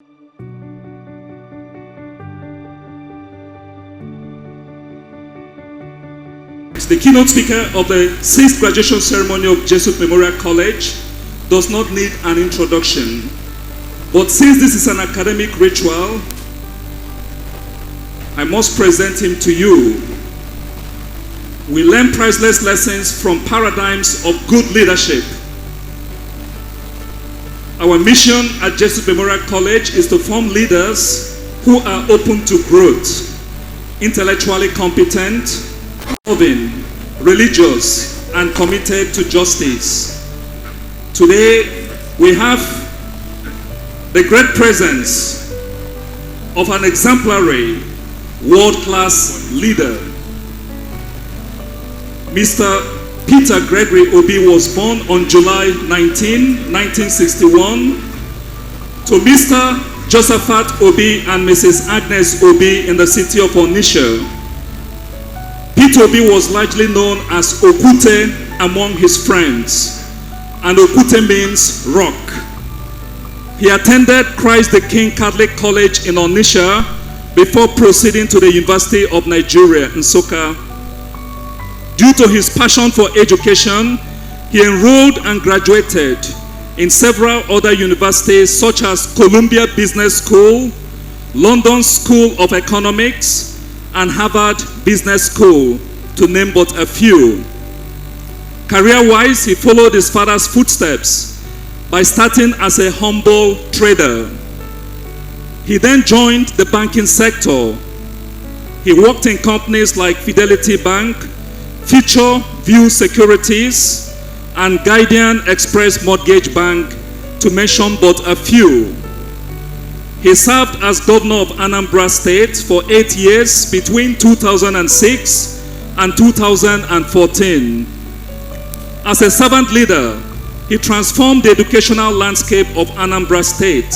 The keynote speaker of the 6th graduation ceremony of Jesuit Memorial College does not need an introduction. But since this is an academic ritual, I must present him to you. We learn priceless lessons from paradigms of good leadership. Our mission at Jesuit Memorial College is to form leaders who are open to growth, intellectually competent, loving, religious, and committed to justice. Today, we have the great presence of an exemplary, world-class leader. Mr. Peter Gregory Obi was born on July 19, 1961, to Mr. Josephat Obi and Mrs. Agnes Obi in the city of Onitsha. Peter Obi was largely known as Okute among his friends, and Okute means rock. He attended Christ the King Catholic College in Onitsha before proceeding to the University of Nigeria, Nsukka. Due to his passion for education, he enrolled and graduated in several other universities such as Columbia Business School, London School of Economics, and Harvard Business School, to name but a few. Career-wise, he followed his father's footsteps by starting as a humble trader. He then joined the banking sector. He worked in companies like Fidelity Bank, Future View Securities, and Guardian Express Mortgage Bank, to mention but a few. He served as governor of Anambra State for 8 years between 2006 and 2014. As a servant leader, he transformed the educational landscape of Anambra State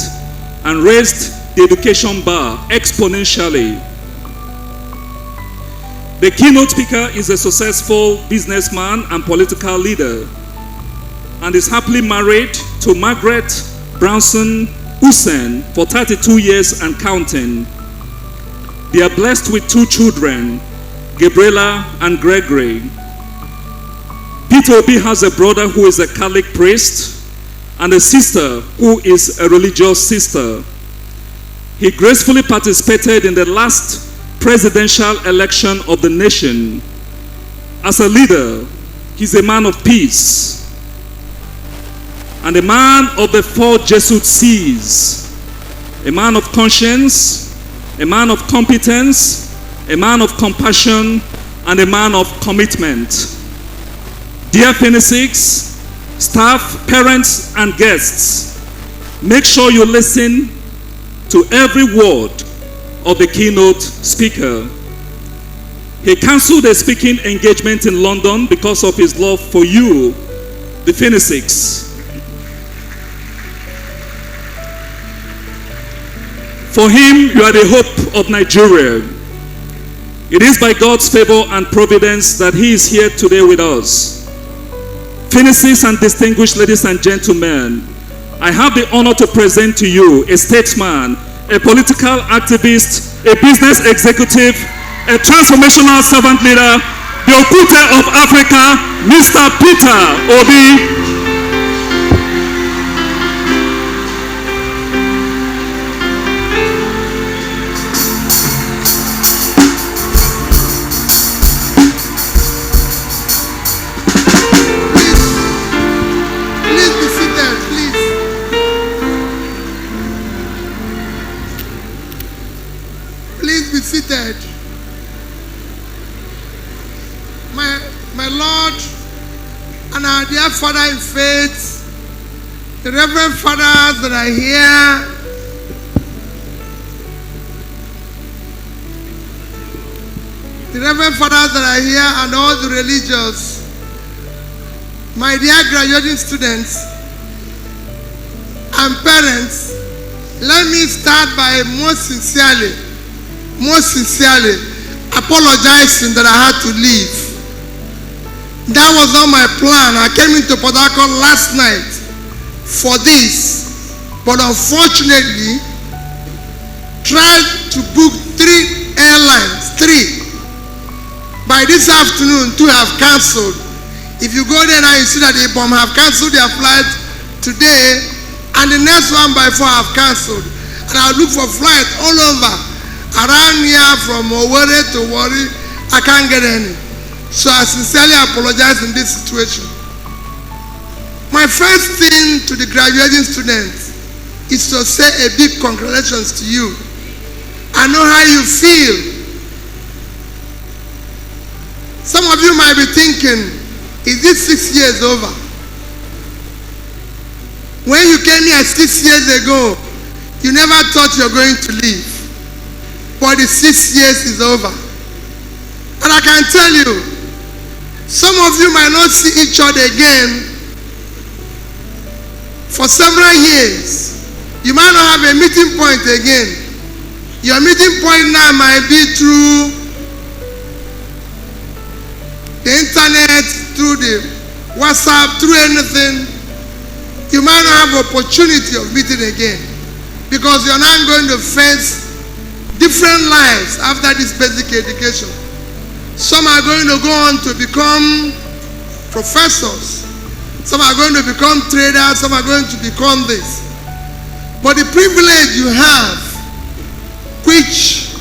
and raised the education bar exponentially. The keynote speaker is a successful businessman and political leader, and is happily married to Margaret Brownson Hussein for 32 years and counting. They are blessed with 2 children, Gabriela and Gregory. Peter Obi has a brother who is a Catholic priest and a sister who is a religious sister. He gracefully participated in the last presidential election of the nation. As a leader, he's a man of peace and a man of the 4 Jesuit C's, a man of conscience, a man of competence, a man of compassion, and a man of commitment. Dear Phoenix, staff, parents, and guests, make sure you listen to every word of the keynote speaker. He cancelled a speaking engagement in London because of his love for you, the Phoenix. For him, you are the hope of Nigeria. It is by God's favor and providence that he is here today with us. Phoenixes and distinguished ladies and gentlemen, I have the honor to present to you a statesman, a political activist, a business executive, a transformational servant leader, the Okute of Africa, Mr. Peter Obi. Seated. My Lord and our dear Father in faith, the Reverend Fathers that are here, and all the religious, my dear graduating students and parents, let me start by most sincerely apologizing that I had to leave. That was not my plan. I came into Port Harcourt last night for this, but unfortunately, tried to book 3 airlines, 3. By this afternoon, 2 have cancelled. If you go there now, you see that the bomb have cancelled their flight today, and the next one by 4 have cancelled. And I'll look for flight all over, around here from Owerri to Warri. I can't get any. So I sincerely apologize in this situation. My first thing to the graduating students is to say a big congratulations to you. I know how you feel. Some of you might be thinking, is this 6 years over? When you came here 6 years ago, you never thought you were going to leave. But the 6 years is over. And I can tell you, some of you might not see each other again for several years. You might not have a meeting point again. Your meeting point now might be through the internet, through the WhatsApp, through anything. You might not have opportunity of meeting again because you're now going to face different lives after this basic education. Some are going to go on to become professors. Some are going to become traders. Some are going to become this. But the privilege you have, which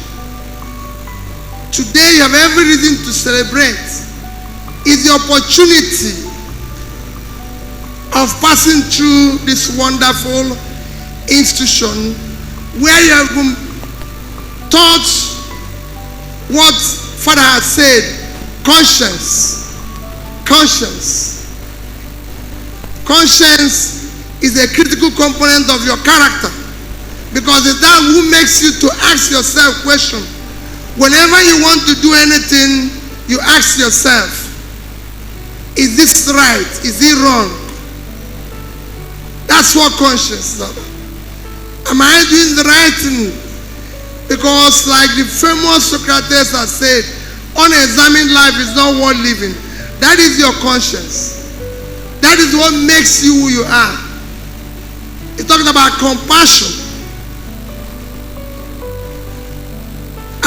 today you have every reason to celebrate, is the opportunity of passing through this wonderful institution where you have been taught what Father has said, conscience. Conscience. Conscience is a critical component of your character because it's that who makes you to ask yourself questions. Whenever you want to do anything, you ask yourself, is this right? Is it wrong? That's what conscience is about. Am I doing the right thing? Because like the famous Socrates has said, unexamined life is not worth living. That is your conscience. That is what makes you who you are. It's talking about compassion.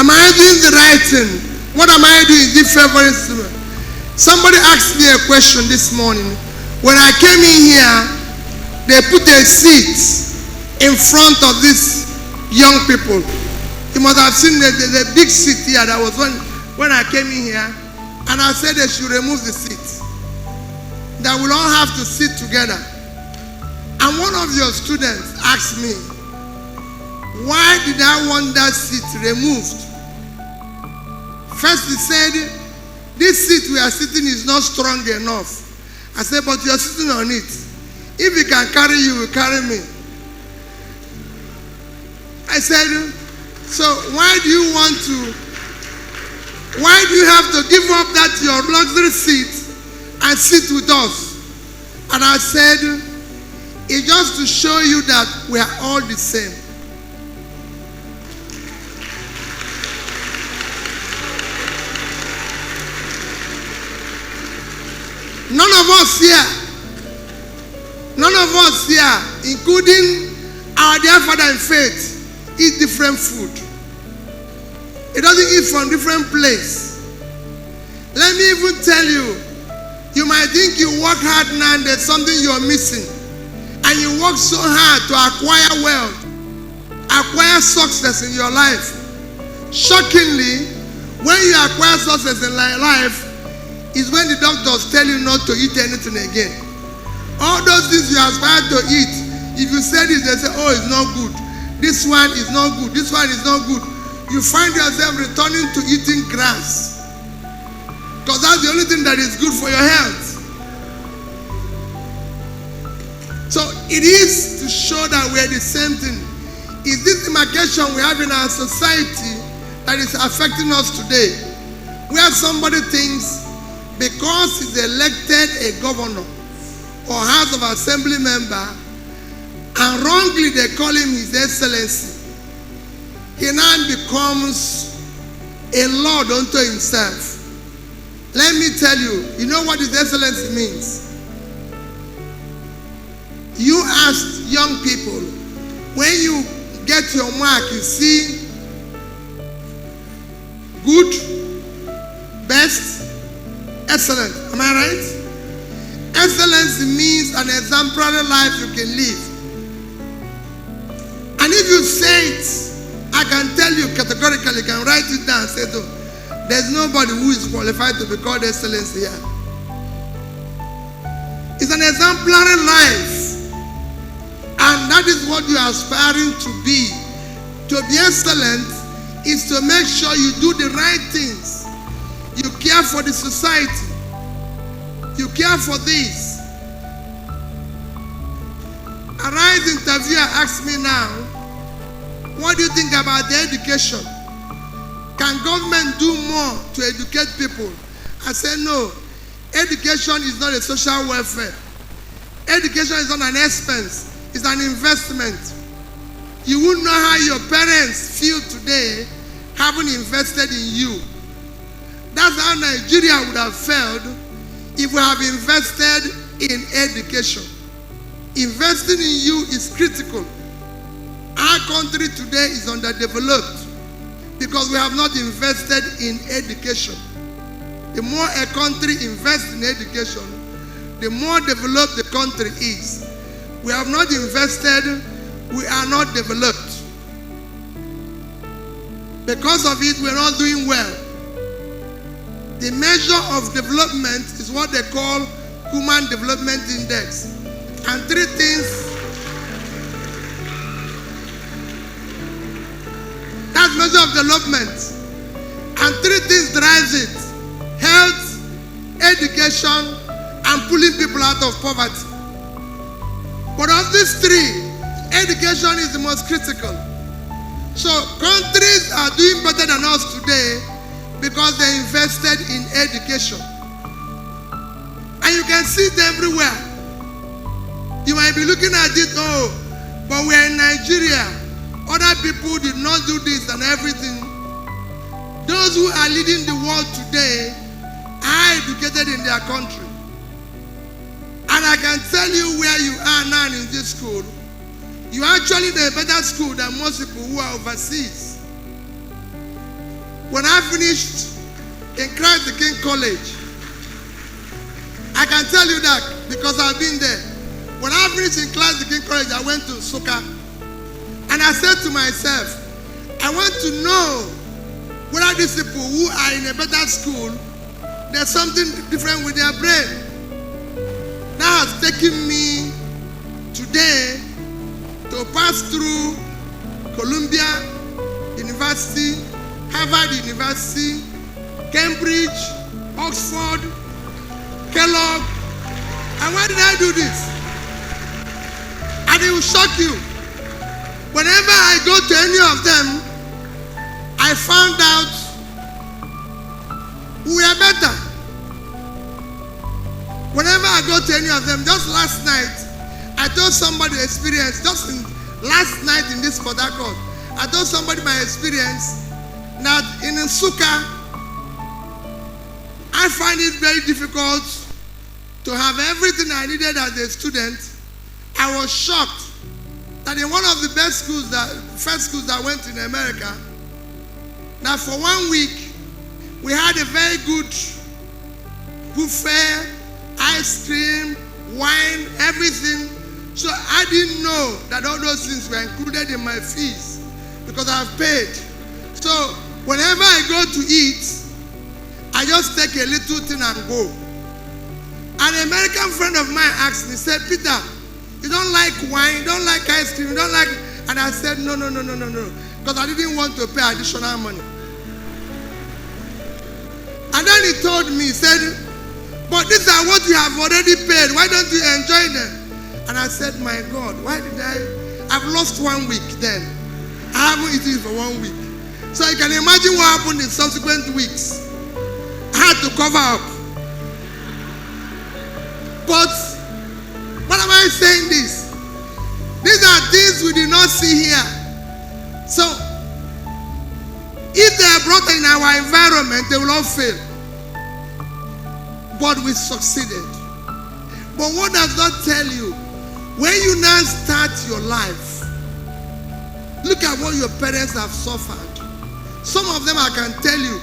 Am I doing the right thing? What am I doing? Is it favoring someone? Somebody asked me a question this morning. When I came in here, they put a seat in front of these young people. You must have seen the big seat here. That was when I came in here. And I said they should remove the seat. That we'll all have to sit together. And one of your students asked me, why did I want that seat removed? First he said, this seat we are sitting is not strong enough. I said, but you are sitting on it. If it can carry you, will carry me. I said, so why do you have to give up that your luxury seat and sit with us? And I said, it's just to show you that we are all the same. None of us here, including our dear Father in faith, eat different food. It doesn't eat from different place. Let me even tell you, you might think you work hard now and there's something you're missing. And you work so hard to acquire wealth, acquire success in your life. Shockingly, when you acquire success in life, is when the doctors tell you not to eat anything again. All those things you aspire to eat, if you say this, they say, oh, it's not good. This one is not good. This one is not good. You find yourself returning to eating grass. Because that's the only thing that is good for your health. So it is to show that we are the same thing. Is this demarcation we have in our society that is affecting us today? Where somebody thinks because he's elected a governor or House of Assembly member, and wrongly they call him His Excellency, he now becomes a lord unto himself. Let me tell you, you know what His Excellency means? You ask young people, when you get your mark, you see good, best, excellent. Am I right? Excellence means an exemplary life you can live. And if you say it, I can tell you categorically, you can write it down and say, no, there's nobody who is qualified to be called excellence here. It's an exemplary life. And that is what you are aspiring to be. To be excellent is to make sure you do the right things. You care for the society. You care for this. A right interviewer asked me now, what do you think about the education? Can government do more to educate people? I said no. Education is not a social welfare. Education is not an expense. It's an investment. You wouldn't know how your parents feel today having invested in you. That's how Nigeria would have felt if we have invested in education. Investing in you is critical. Our country today is underdeveloped because we have not invested in education. The more a country invests in education, the more developed the country is. We have not invested, we are not developed. Because of it, we're not doing well. The measure of development is what they call Human Development Index. And three things, that's measure of development. And three things drives it: health, education, and pulling people out of poverty. But of these three, education is the most critical. So countries are doing better than us today because they invested in education. And you can see it everywhere. You might be looking at it, oh, but we're in Nigeria. Other people did not do this and everything. Those who are leading the world today are educated in their country. And I can tell you where you are now in this school. You are actually in a better school than most people who are overseas. When I finished in Christ the King College, I can tell you that because I've been there. When I finished in Christ the King College, I went to Suka. And I said to myself, I want to know whether these people who are in a better school, there's something different with their brain. That has taken me today to pass through Columbia University, Harvard University, Cambridge, Oxford, Kellogg. And why did I do this? And it will shock you. Whenever I go to any of them, I found out we are better. Whenever I go to any of them, just last night, I told somebody experience, last night in this Port Harcourt, I told somebody my experience that in Nsukka, I find it very difficult to have everything I needed as a student. I was shocked that in one of the best schools, first schools that went in America, that for 1 week, we had a very good buffet, ice cream, wine, everything. So I didn't know that all those things were included in my fees because I've paid. So whenever I go to eat, I just take a little thing and go. An American friend of mine asked me, said, Peter, you don't like wine, you don't like ice cream, you don't like... And I said, no. Because I didn't want to pay additional money. And then he told me, he said, but these are what you have already paid. Why don't you enjoy them? And I said, my God, why did I've lost 1 week then. I haven't eaten for 1 week. So you can imagine what happened in subsequent weeks. I had to cover up. But, what am I saying this? These are things we did not see here. So, if they are brought in our environment, they will all fail. But we succeeded. But what does that tell you? When you now start your life, Look at what your parents have suffered. Some of them, I can tell you,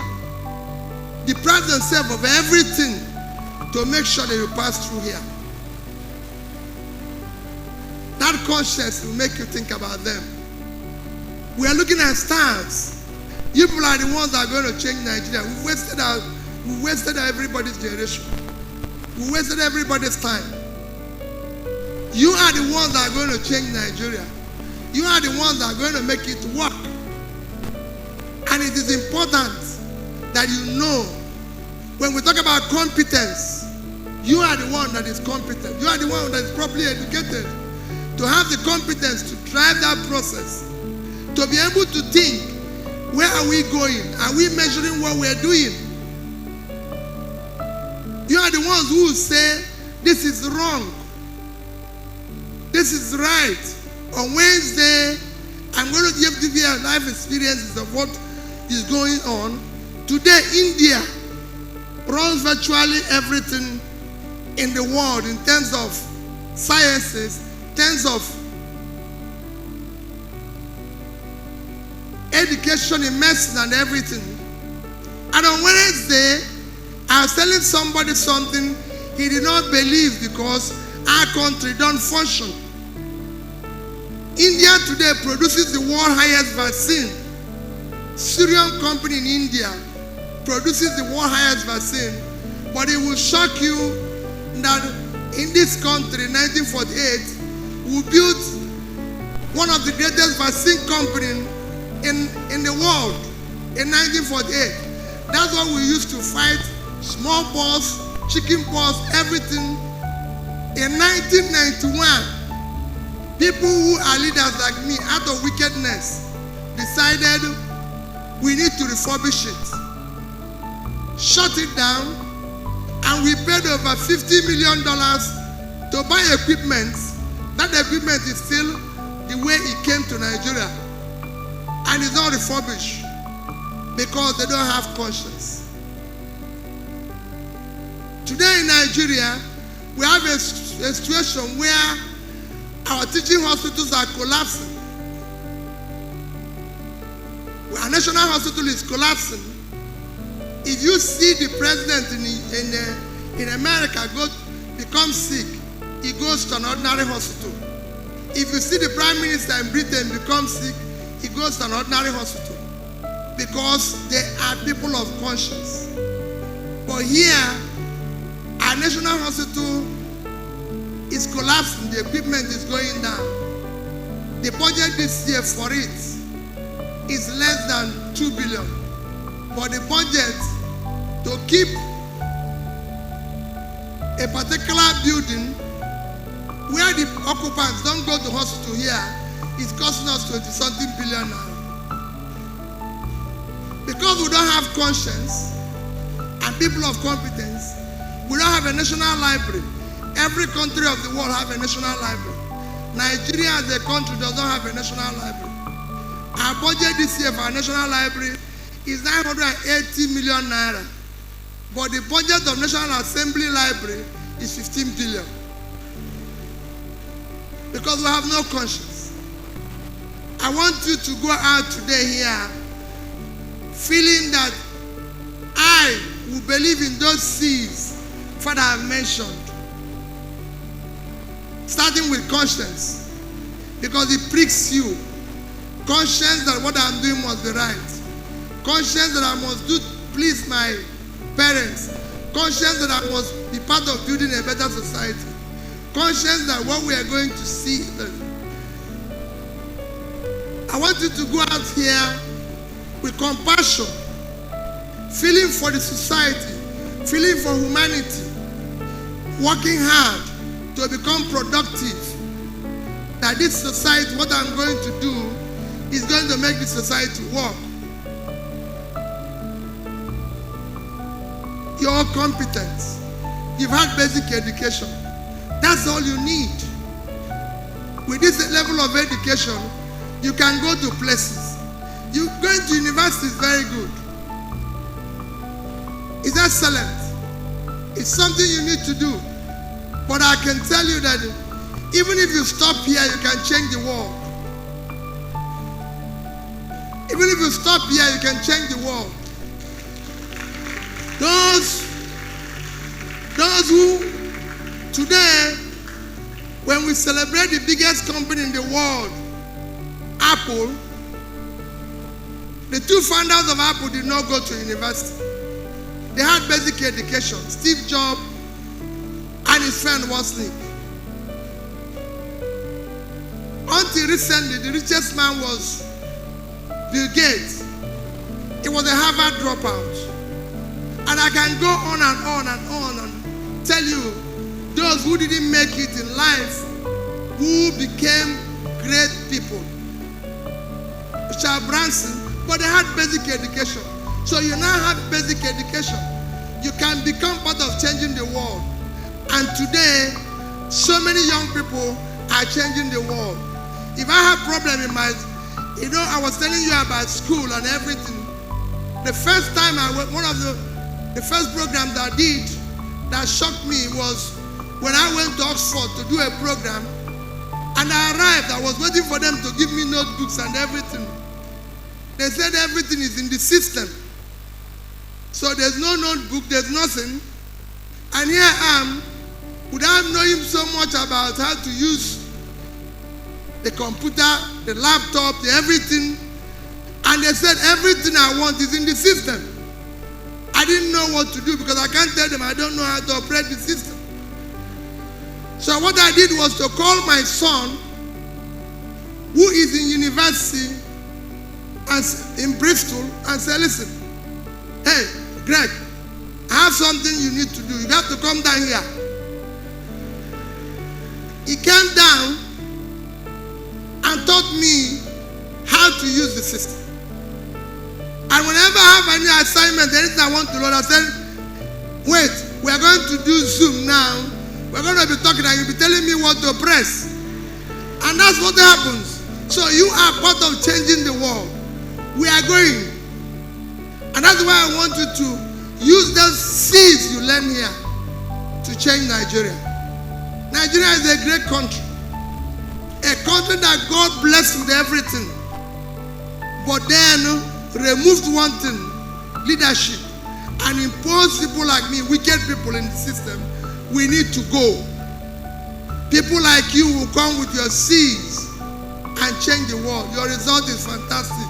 deprive themselves of everything to make sure that you pass through here. That conscience will make you think about them. We are looking at stars. You people are the ones that are going to change Nigeria. We wasted everybody's generation. We wasted everybody's time. You are the ones that are going to change Nigeria. You are the ones that are going to make it work. And it is important that you know, when we talk about competence, you are the one that is competent. You are the one that is properly educated to have the competence to drive that process, to be able to think, where are we going? Are we measuring what we're doing? You are the ones who will say, this is wrong. This is right. On Wednesday, I'm going to give you a life experiences of what is going on. Today, India runs virtually everything in the world in terms of sciences, in terms of education in medicine and everything. And on Wednesday, I was telling somebody something he did not believe because our country don't function. India today produces the world's highest vaccine. Syrian company in India produces the world's highest vaccine. But it will shock you that in this country, 1948, we built one of the greatest vaccine companies in the world in 1948. That's what we used to fight smallpox, chickenpox, everything. In 1991, people who are leaders like me, out of wickedness, decided we need to refurbish it, shut it down, and we paid over $50 million to buy equipment. That equipment is still the way it came to Nigeria, and it's not refurbished because they don't have conscience. Today in Nigeria, we have a situation where our teaching hospitals are collapsing. Our national hospital is collapsing. If you see the president in America become sick, he goes to an ordinary hospital. If you see the prime minister in Britain become sick, he goes to an ordinary hospital because they are people of conscience. But here, our national hospital is collapsing. The equipment is going down. The budget this year for it is less than 2 billion. But the budget to keep a particular building where the occupants don't go to hospital here is costing us 20-something billion now. Because we don't have conscience and people of competence, we don't have a national library. Every country of the world have a national library. Nigeria as a country does not have a national library. Our budget this year for our national library is 980 million naira. But the budget of National Assembly Library is 15 billion. Because we have no conscience. I want you to go out today here feeling that I will believe in those seeds Father I've mentioned. Starting with conscience, because it pricks you. Conscience that what I'm doing must be right. Conscience that I must do please my parents. Conscience that I must be part of building a better society. Conscience that what we are going to see. I want you to go out here with compassion, feeling for the society, feeling for humanity, working hard to become productive. That this society, what I'm going to do, is going to make this society work. You're competent. You've had basic education. That's all you need. With this level of education, you can go to places. You going to university is very good. It's excellent. It's something you need to do. But I can tell you that even if you stop here, you can change the world. Even if you stop here, you can change the world. Those who today, when we celebrate the biggest company in the world, Apple, the two founders of Apple did not go to university. They had basic education. Steve Jobs and his friend Wozniak. Until recently, the richest man was Bill Gates. He was a Harvard dropout. And I can go on and on and on and tell you those who didn't make it in life, who became great people. Richard Branson, but they had basic education. So you now have basic education. You can become part of changing the world. And today, so many young people are changing the world. If I have problem in my, I was telling you about school and everything. The first time I went, one of the first programs I did that shocked me was when I went to Oxford to do a program, and I arrived. I was waiting for them to give me notebooks and everything. They said everything is in the system. So there's no notebook, there's nothing. And here I am, without knowing so much about how to use the computer, the laptop, the everything. And they said everything I want is in the system. I didn't know what to do because I can't tell them I don't know how to operate the system. So what I did was to call my son, who is in university in Bristol, and say, listen, hey, Greg, I have something you need to do. You have to come down here. He came down and taught me how to use the system. And whenever I have any assignment, anything I want to learn, I said, wait, we are going to do Zoom now. We're going to be talking and you'll be telling me what to press. And that's what happens. So you are part of changing the world. We are going. And that's why I want you to use those seeds you learn here to change Nigeria. Nigeria is a great country. A country that God blessed with everything. But then removed one thing, leadership, and imposed people like me, wicked people in the system. We need to go. People like you will come with your seeds and change the world. Your result is fantastic.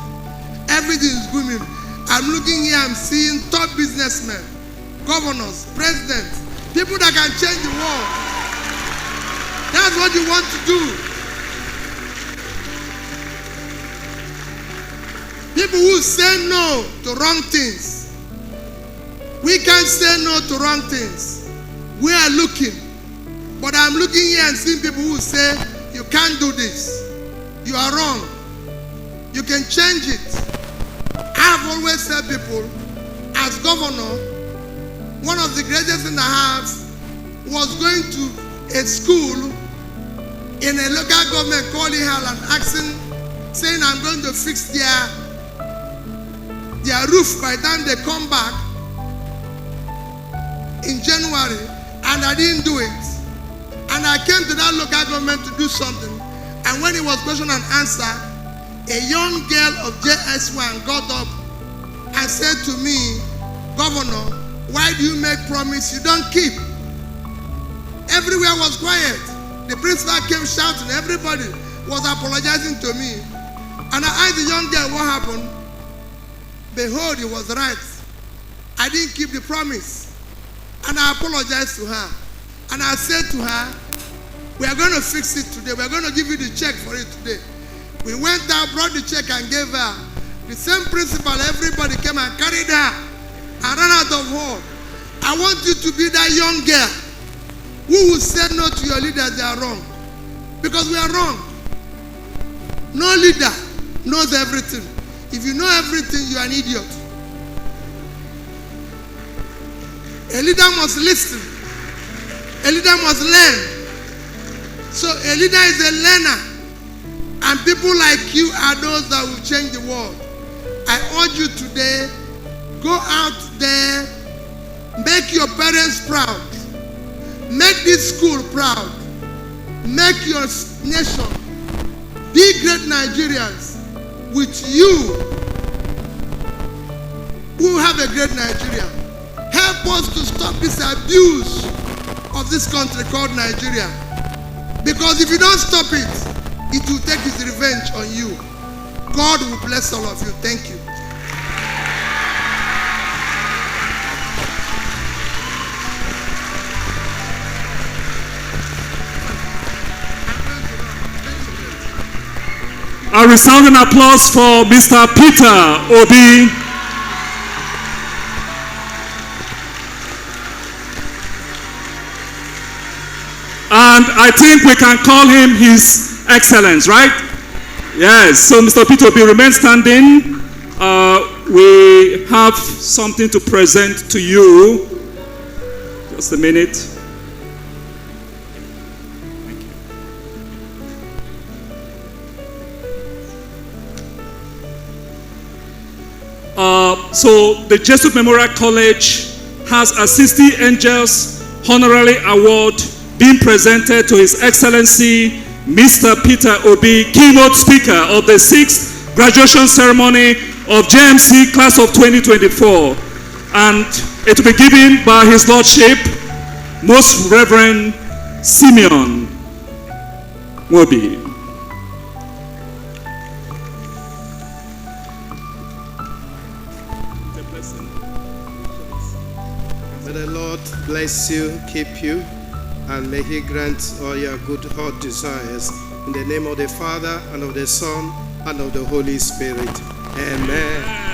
Everything is booming. I'm looking here, I'm seeing top businessmen, governors, presidents, people that can change the world. That's what you want to do. People who say no to wrong things. We can't say no to wrong things. We are looking. But I'm looking here and seeing people who say, you can't do this. You are wrong. You can change it. I've always said people, as governor, one of the greatest things I have was going to a school in a local government called Ihal and asking, saying I'm going to fix their roof by the time they come back in January, and I didn't do it. And I came to that local government to do something, and when it was question and answer, a young girl of JS1 got up and said to me, Governor, why do you make promise you don't keep? Everywhere was quiet. The principal came shouting, everybody was apologizing to me. And I asked the young girl what happened. Behold, he was right. I didn't keep the promise. And I apologized to her. And I said to her, we are going to fix it today. We are going to give you the check for it today. We went out, brought the check and gave her. The same principal, everybody came and carried her and ran out of hall. I want you to be that young girl who will say no to your leaders, they are wrong. Because we are wrong. No leader knows everything. If you know everything, you are an idiot. A leader must listen. A leader must learn. So a leader is a learner. And people like you are those that will change the world. I urge you today, go out there, make your parents proud. Make this school proud. Make your nation. Be great Nigerians. With you, a great Nigeria. Help us to stop this abuse of this country called Nigeria. Because if you don't stop it, it will take its revenge on you. God will bless all of you. Thank you. A resounding applause for Mr. Peter Obi. And I think we can call him His Excellency, right? Yes, so Mr. Peter Obi, remain standing. We have something to present to you. Just a minute. So the Jesuit Memorial College has a 60 Angels Honorary Award being presented to His Excellency Mr. Peter Obi, Keynote Speaker of the 6th graduation ceremony of JMC Class of 2024. And it will be given by His Lordship, Most Reverend Simeon Mobi. May the Lord bless you, keep you, and may He grant all your good heart desires. In the name of the Father, and of the Son, and of the Holy Spirit. Amen.